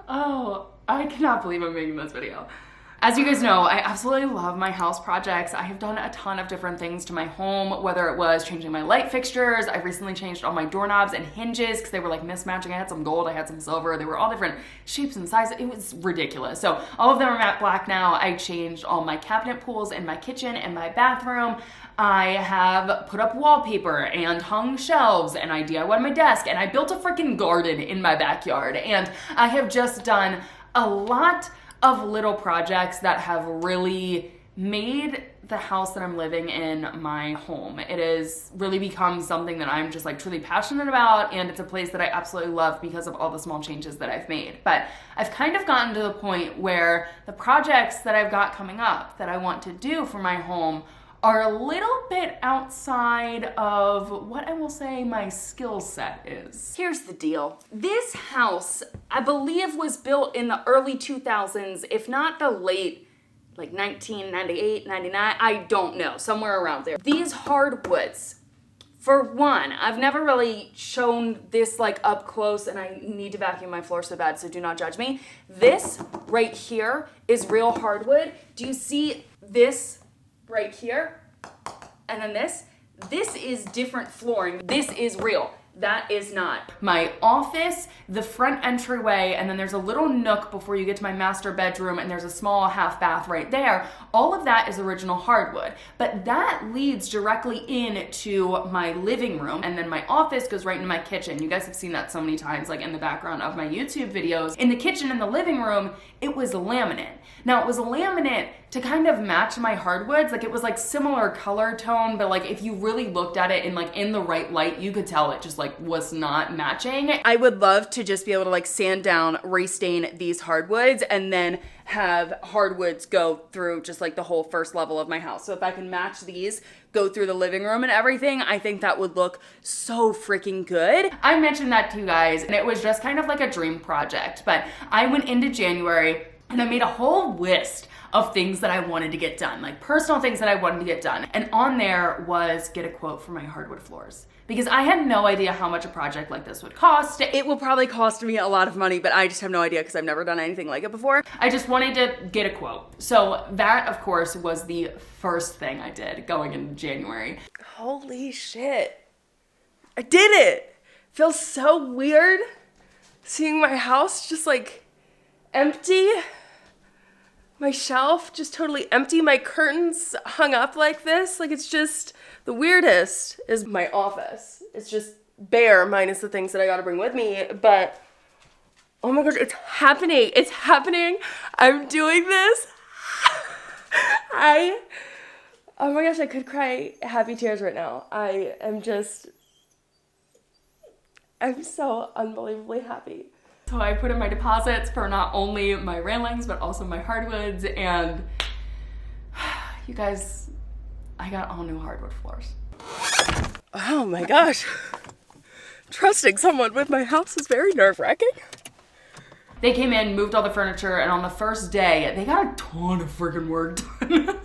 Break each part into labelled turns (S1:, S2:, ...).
S1: Oh, I cannot believe I'm making this video. As you guys know, I absolutely love my house projects. I have done a ton of different things to my home, whether it was changing my light fixtures. I've recently changed all my doorknobs and hinges because they were like mismatching. I had some gold, I had some silver. They were all different shapes and sizes. It was ridiculous. So all of them are matte black now. I changed all my cabinet pools in my kitchen and my bathroom. I have put up wallpaper and hung shelves, and I DIY'd my desk, and I built a freaking garden in my backyard. And I have just done a lot of little projects that have really made the house that I'm living in my home. It has really become something that I'm just like truly passionate about, and it's a place that I absolutely love because of all the small changes that I've made. But I've kind of gotten to the point where the projects that I've got coming up that I want to do for my home are a little bit outside of what I will say my skill set is. Here's the deal. This house, I believe, was built in the early 2000s, if not the late, like 1998, 99, I don't know, somewhere around there. These hardwoods, for one, I've never really shown this like up close, and I need to vacuum my floor so bad, so do not judge me. This right here is real hardwood. Do you see this right here? And then this is different flooring. This is real. That is not. My office, the front entryway, and then there's a little nook before you get to my master bedroom, and there's a small half bath right there. All of that is original hardwood, but that leads directly into my living room, and then my office goes right into my kitchen. You guys have seen that so many times, like in the background of my YouTube videos. In the kitchen and the living room, it was laminate. Now, it was a laminate to kind of match my hardwoods. Like, it was like similar color tone, but like if you really looked at it in the right light, you could tell it just like was not matching. I would love to just be able to like sand down, restain these hardwoods, and then have hardwoods go through just like the whole first level of my house. So if I can match these, go through the living room and everything, I think that would look so freaking good. I mentioned that to you guys, and it was just kind of like a dream project, but I went into January and I made a whole list of things that I wanted to get done, like personal things that I wanted to get done. And on there was get a quote for my hardwood floors, because I had no idea how much a project like this would cost. It will probably cost me a lot of money, but I just have no idea because I've never done anything like it before. I just wanted to get a quote. So that, of course, was the first thing I did going into January. Holy shit. I did it. Feels so weird seeing my house just like empty. My shelf just totally empty. My curtains hung up like this. Like, it's just the weirdest is my office. It's just bare minus the things that I gotta bring with me. But oh my gosh, it's happening. It's happening. I'm doing this. Oh my gosh, I could cry happy tears right now. I'm so unbelievably happy. So I put in my deposits for not only my railings, but also my hardwoods, and you guys, I got all new hardwood floors. Oh my gosh. Trusting someone with my house is very nerve-wracking. They came in, moved all the furniture, and on the first day, they got a ton of freaking work done.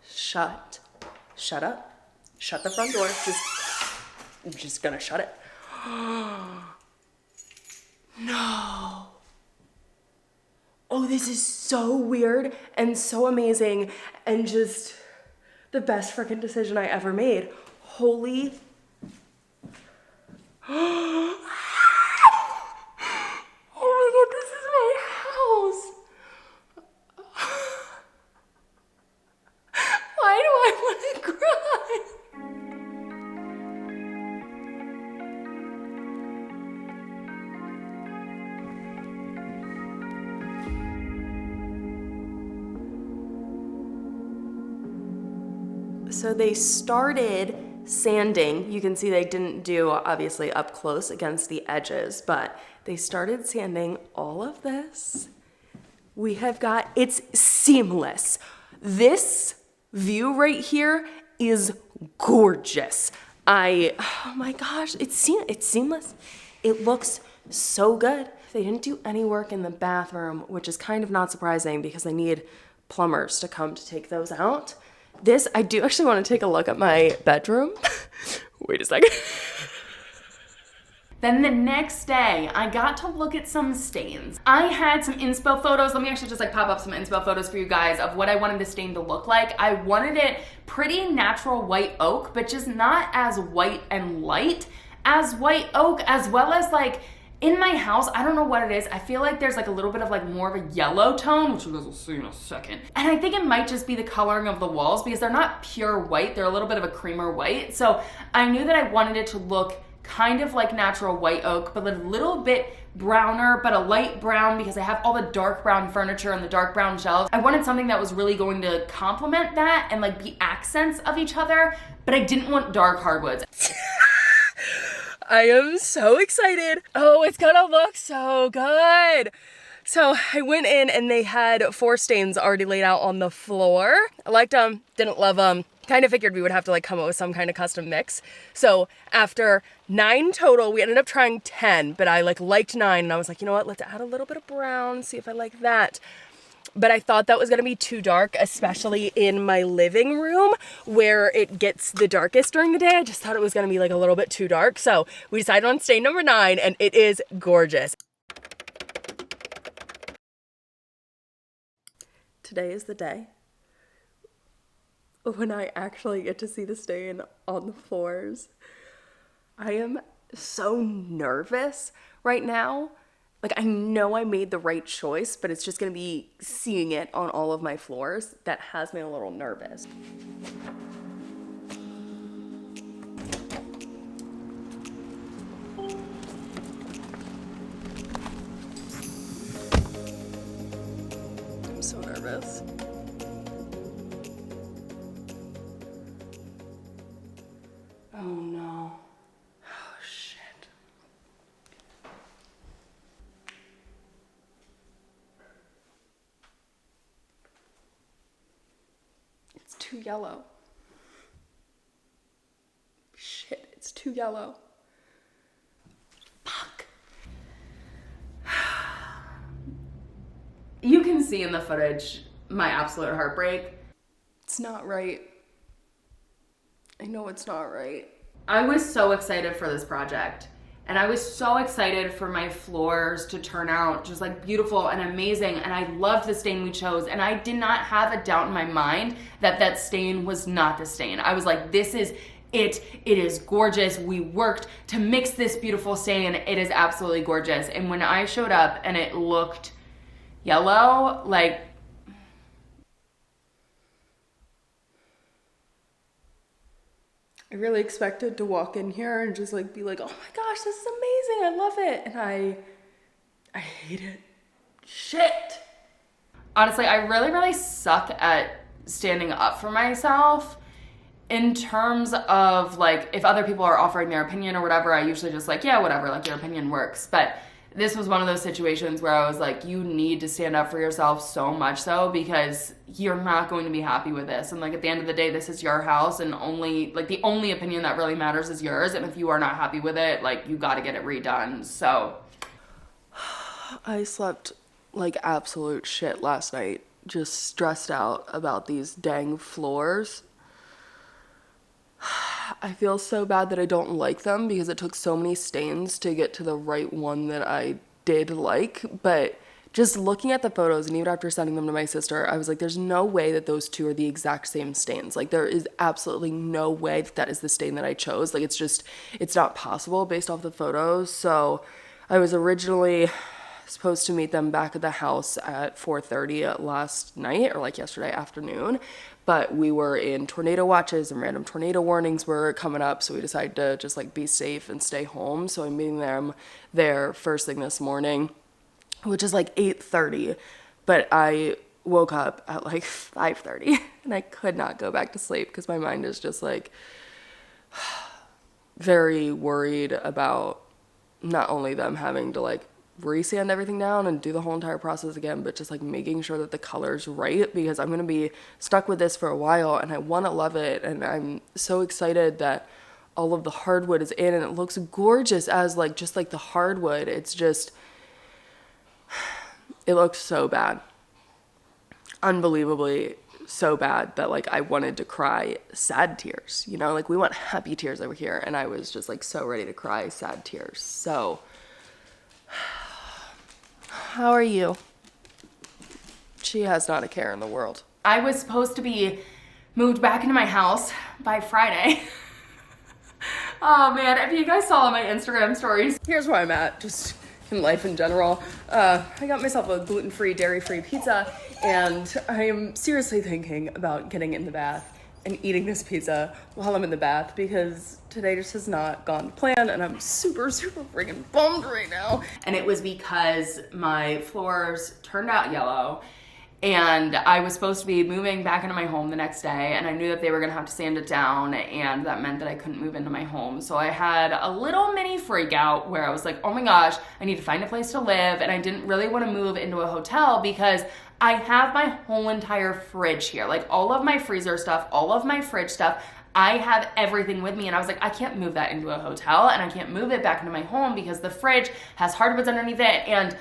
S1: Shut up. Shut the front door. I'm just gonna shut it. No. Oh, this is so weird and so amazing and just the best freaking decision I ever made. Holy. Oh my God, this is my house. Why do I want to cry? So they started sanding. You can see they didn't do obviously up close against the edges, but they started sanding all of this. We have got, it's seamless. This view right here is gorgeous. Oh my gosh, it's seamless. It looks so good. They didn't do any work in the bathroom, which is kind of not surprising because they need plumbers to come to take those out. I do actually want to take a look at my bedroom. Wait a second. Then the next day, I got to look at some stains. I had some inspo photos. Let me actually just like pop up some inspo photos for you guys of what I wanted the stain to look like. I wanted it pretty natural white oak, but just not as white and light as white oak, as well as like in my house, I don't know what it is. I feel like there's like a little bit of like more of a yellow tone, which you guys will see in a second. And I think it might just be the coloring of the walls because they're not pure white. They're a little bit of a creamer white. So I knew that I wanted it to look kind of like natural white oak, but a little bit browner, but a light brown because I have all the dark brown furniture and the dark brown shelves. I wanted something that was really going to complement that and like be accents of each other, but I didn't want dark hardwoods. I am so excited. Oh, it's gonna look so good. So I went in and they had 4 stains already laid out on the floor. I liked them, didn't love them. Kind of figured we would have to like come up with some kind of custom mix. So after 9 total, we ended up trying 10, but I liked 9 and I was like, you know what, let's add a little bit of brown, see if I like that. But I thought that was gonna be too dark, especially in my living room where it gets the darkest during the day. I just thought it was gonna be like a little bit too dark. So we decided on stain number 9 and it is gorgeous. Today is the day when I actually get to see the stain on the floors. I am so nervous right now. Like, I know I made the right choice, but it's just gonna be seeing it on all of my floors that has me a little nervous. I'm so nervous. Oh no. Oh shit. It's too yellow. Shit, it's too yellow. Fuck. You can see in the footage my absolute heartbreak. It's not right. I know it's not right. I was so excited for this project. And I was so excited for my floors to turn out just like beautiful and amazing. And I loved the stain we chose. And I did not have a doubt in my mind that that stain was not the stain. I was like, this is it. It is gorgeous. We worked to mix this beautiful stain. It is absolutely gorgeous. And when I showed up and it looked yellow, like, I really expected to walk in here and just like be like, oh my gosh, this is amazing, I love it. And I hate it. Shit. Honestly, I really suck at standing up for myself in terms of like, if other people are offering their opinion or whatever, I usually just like, yeah, whatever, like your opinion works. But this was one of those situations where I was like, you need to stand up for yourself so much so because you're not going to be happy with this. And like at the end of the day, this is your house and only like the only opinion that really matters is yours. And if you are not happy with it, like you got to get it redone. So I slept like absolute shit last night, just stressed out about these dang floors. I feel so bad that I don't like them because it took so many stains to get to the right one that I did like. But just looking at the photos and even after sending them to my sister, I was like, there's no way that those two are the exact same stains. Like there is absolutely no way that that is the stain that I chose. Like it's not possible based off the photos. So I was originally supposed to meet them back at the house at 4:30 last night or like yesterday afternoon. But we were in tornado watches and random tornado warnings were coming up. So we decided to just like be safe and stay home. So I'm meeting them there first thing this morning, which is like 8:30. But I woke up at like 5:30 and I could not go back to sleep because my mind is just like very worried about not only them having to like resand everything down and do the whole entire process again, but just like making sure that the color's right because I'm gonna be stuck with this for a while and I want to love it. And I'm so excited that all of the hardwood is in and it looks gorgeous as like just like the hardwood. It's just, it looks so bad, unbelievably so bad that like I wanted to cry sad tears, you know, like we want happy tears over here, and I was just like so ready to cry sad tears. So how are you? She has not a care in the world. I was supposed to be moved back into my house by Friday. Oh man, if you guys saw my Instagram stories, here's where I'm at, just in life in general. I got myself a gluten-free, dairy-free pizza, and I am seriously thinking about getting in the bath and eating this pizza while I'm in the bath, because today just has not gone to plan, and I'm super, super freaking bummed right now. And it was because my floors turned out yellow, and I was supposed to be moving back into my home the next day, and I knew that they were gonna have to sand it down, and that meant that I couldn't move into my home. So I had a little mini freak out where I was like, oh my gosh, I need to find a place to live, and I didn't really wanna move into a hotel because I have my whole entire fridge here. Like all of my freezer stuff, all of my fridge stuff, I have everything with me, and I was like, I can't move that into a hotel, and I can't move it back into my home because the fridge has hardwoods underneath it, and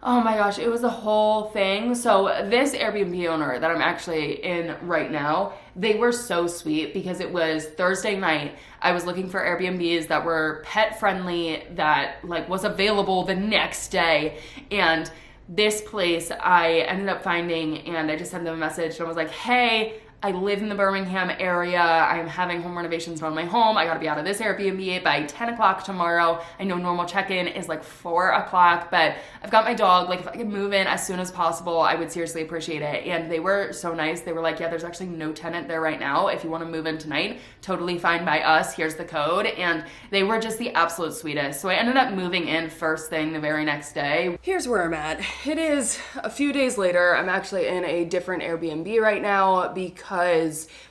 S1: oh my gosh, it was a whole thing. So this Airbnb owner that I'm actually in right now, they were so sweet because it was Thursday night. I was looking for Airbnbs that were pet friendly, that like was available the next day. And this place I ended up finding, and I just sent them a message and I was like, hey, I live in the Birmingham area. I'm having home renovations on my home. I gotta be out of this Airbnb by 10 o'clock tomorrow. I know normal check-in is like 4 o'clock, but I've got my dog. Like if I could move in as soon as possible, I would seriously appreciate it. And they were so nice. They were like, yeah, there's actually no tenant there right now. If you wanna move in tonight, totally fine by us. Here's the code. And they were just the absolute sweetest. So I ended up moving in first thing the very next day. Here's where I'm at. It is a few days later. I'm actually in a different Airbnb right now because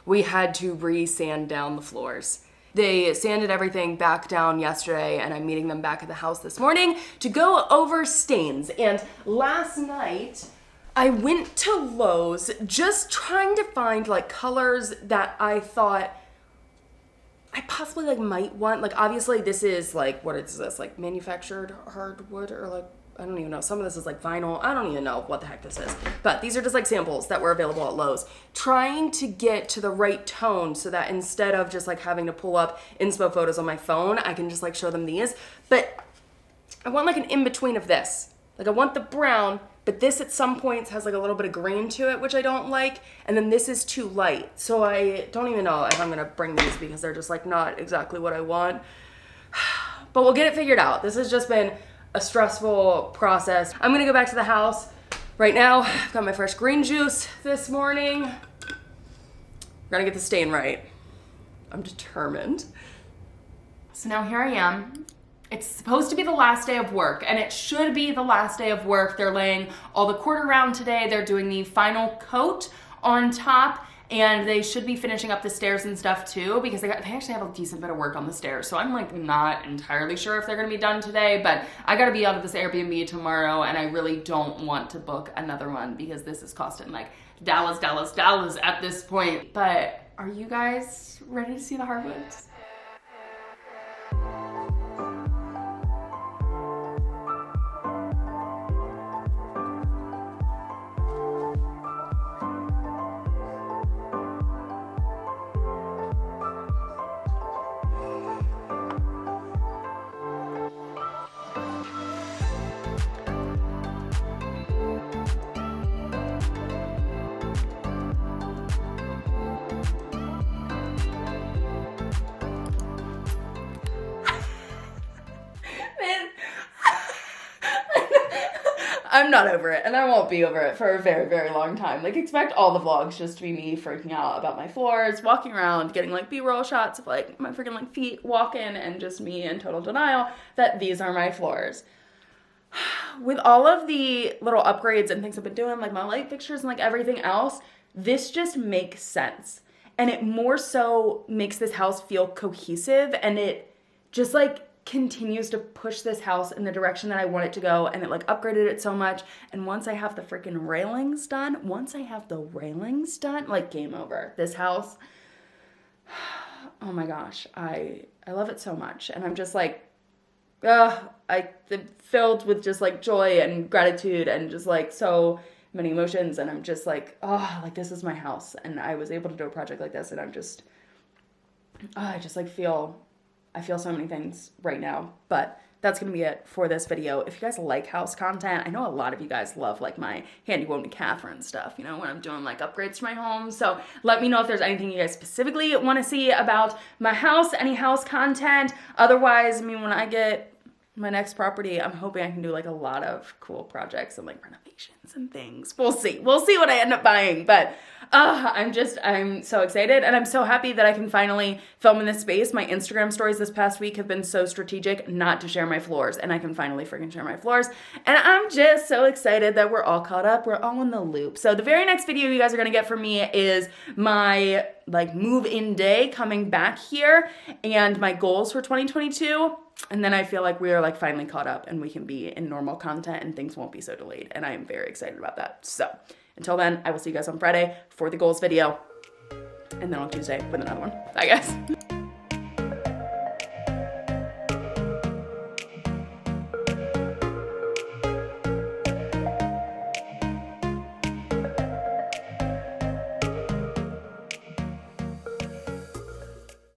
S1: we had to re-sand down the floors. They sanded everything back down yesterday, and I'm meeting them back at the house this morning to go over stains. And last night, I went to Lowe's just trying to find like colors that I thought I possibly like might want. Like obviously this is like, what is this, like manufactured hardwood, or like, I don't even know. Some of this is like vinyl. I don't even know what the heck this is. But these are just like samples that were available at Lowe's. Trying to get to the right tone so that instead of just like having to pull up inspo photos on my phone, I can just like show them these. But I want like an in-between of this. Like I want the brown, but this at some points has like a little bit of green to it, which I don't like. And then this is too light. So I don't even know if I'm gonna bring these because they're just like not exactly what I want. But we'll get it figured out. This has just been a stressful process. I'm gonna go back to the house right now. I've got my fresh green juice this morning. We're gonna get the stain right. I'm determined. So now here I am. It's supposed to be the last day of work, and it should be the last day of work. They're laying all the quarter round today. They're doing the final coat on top, and they should be finishing up the stairs and stuff too, because they actually have a decent bit of work on the stairs. So I'm like not entirely sure if they're gonna be done today, but I gotta be out of this Airbnb tomorrow, and I really don't want to book another one because this is costing like dollars at this point. But are you guys ready to see the hardwoods? I'm not over it, and I won't be over it for a very, very long time. Like, expect all the vlogs just to be me freaking out about my floors, walking around, getting like B-roll shots of like my freaking like feet walking, and just me in total denial that these are my floors. With all of the little upgrades and things I've been doing, like my light fixtures and like everything else, this just makes sense. And it more so makes this house feel cohesive, and it just like continues to push this house in the direction that I want it to go, and it like upgraded it so much. And once I have the freaking railings done, like game over. This house, oh my gosh, I love it so much. And I'm just like, I'm filled with just like joy and gratitude and just like so many emotions, and I'm just like, oh, like this is my house, and I was able to do a project like this, and I'm just, I just like I feel so many things right now. But that's gonna be it for this video. If you guys like house content, I know a lot of you guys love like my handy woman Cathrin stuff, you know, when I'm doing like upgrades to my home. So let me know if there's anything you guys specifically want to see about my house, any house content. Otherwise, I mean, when I get my next property, I'm hoping I can do like a lot of cool projects and like renovations and things. We'll see what I end up buying, but I'm so excited, and I'm so happy that I can finally film in this space. My Instagram stories this past week have been so strategic not to share my floors, and I can finally freaking share my floors, and I'm just so excited that we're all caught up. We're all in the loop. So the very next video you guys are gonna get from me is my like move-in day coming back here and my goals for 2022. And then I feel like we are like finally caught up and we can be in normal content and things won't be so delayed. And I am very excited about that. So until then, I will see you guys on Friday for the goals video. And then on Tuesday with another one. Bye guys.